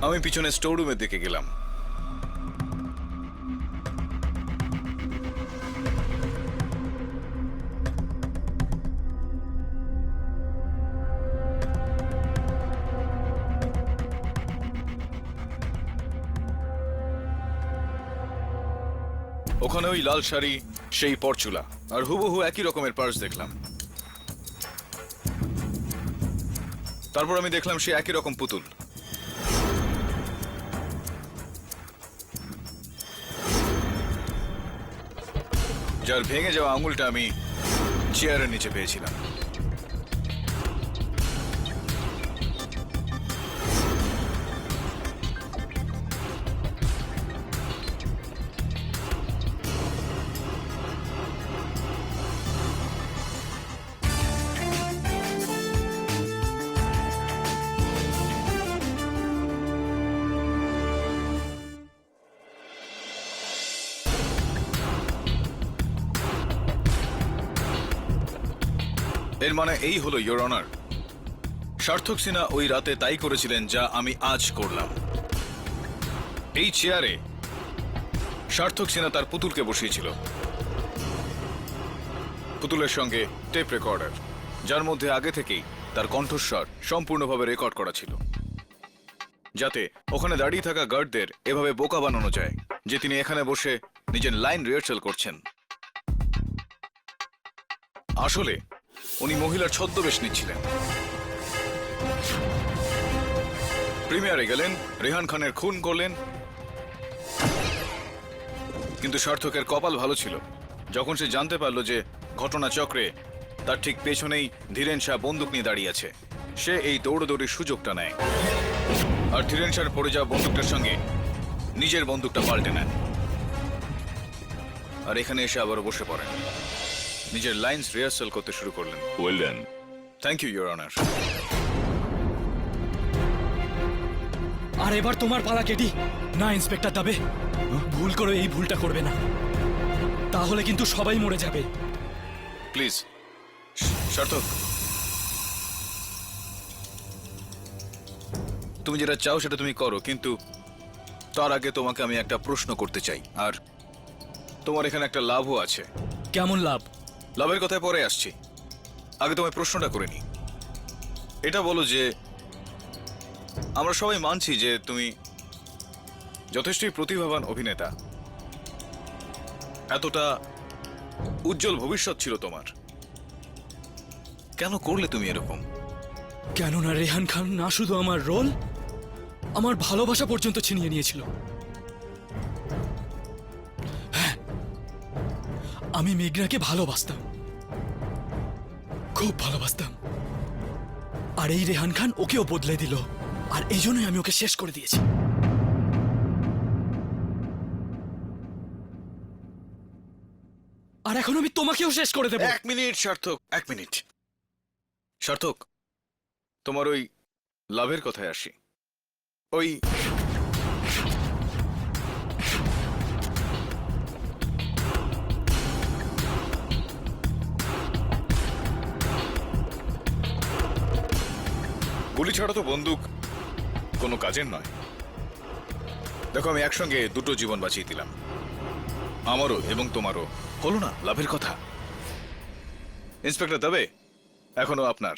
আমি পিছনে স্টোর রুমের দিকে গেলাম। ওখানে ওই লাল শাড়ি, সেই পরচুলা, আর হুবহু একই রকমের পার্স দেখলাম। তারপর আমি দেখলাম সে একই রকম পুতুল। যার ভেঙে যাওয়া আঙুলটা আমি চেয়ারের নিচে পেয়েছিলাম। এর মানে এই হলো ইয়োর অনার, সার্থক সিনহা ওই রাতে তাই করেছিলেন যা আমি আজ করলাম। এই চেয়ারে সার্থক সিনহা তার পুতুলকে বসিয়েছিল, পুতুলের সঙ্গে টেপ রেকর্ডার, যার মধ্যে আগে থেকেই তার কণ্ঠস্বর সম্পূর্ণভাবে রেকর্ড করা ছিল, যাতে ওখানে দাঁড়িয়ে থাকা গার্ডদের এভাবে বোকা বানানো যায় যে তিনি এখানে বসে নিজের লাইন রিহার্সাল করছেন। আসলে উনি মহিলার ছদ্মবেশ নিচ্ছিলেন। প্রিমিয়ারে গেলেন, রেহান খানের খুন করলেন, কিন্তু সার্থকের কপাল ভালো ছিল। যখন সে জানতে পারল যে ঘটনাচক্রে তার ঠিক পেছনেই ধীরেন শাহ বন্দুক নিয়ে দাঁড়িয়ে আছে, সে এই দৌড়দৌড়ির সুযোগটা নেয় আর ধীরেন শাহর পড়ে যাওয়া বন্দুকটার সঙ্গে নিজের বন্দুকটা পাল্টে নেন আর এখানে এসে আবারও বসে পড়েন, নিজের লাইন্স রিহার্সাল করতে শুরু করলেন। Well done. Thank you your honour. আর এবার তোমার পালা, কেডি। না ইন্সপেক্টর দাবে, ভুল করে এই ভুলটা করবে না, তাহলে কিন্তু সবাই মরে যাবে। প্লিজ সার্থক, তুমি যেটা চাও সেটা তুমি করো, কিন্তু তার আগে তোমাকে আমি একটা প্রশ্ন করতে চাই, আর তোমার এখানে একটা লাভও আছে। কেমন লাভ? লাভের কথায় পরে আসছি, আগে তোমায় প্রশ্নটা করে নি। এটা বলো যে আমরা সবাই মানছি যে তুমি যথেষ্টই প্রতিভাবান অভিনেতা, এতটা উজ্জ্বল ভবিষ্যৎ ছিল তোমার, কেন করলে তুমি এরকম? কেননা রেহান খান না শুধু আমার রোল, আমার ভালোবাসা পর্যন্ত ছিনিয়ে নিয়েছিল। হ্যাঁ, আমি মেঘনাকে ভালোবাসতাম, খুব ভালোবাসতাম, আর এই রেহান খান ওকেও বদলে দিল, আর এই জন্যই আমি ওকে শেষ করে দিয়েছি। আর এখন আমি তোমাকেও শেষ করে দেব। এক মিনিট সার্থক, এক মিনিট সার্থক, তোমার ওই লাভের কথায় আসি। ওই গুলি ছাড়া তো বন্দুক কোনো কাজের নয়। দেখো, আমি একসঙ্গে দুটো জীবন বাঁচিয়ে দিলাম, আমারও এবং তোমারও। হলো না লাভের কথা? ইন্সপেক্টর দবে, এখনো আপনার।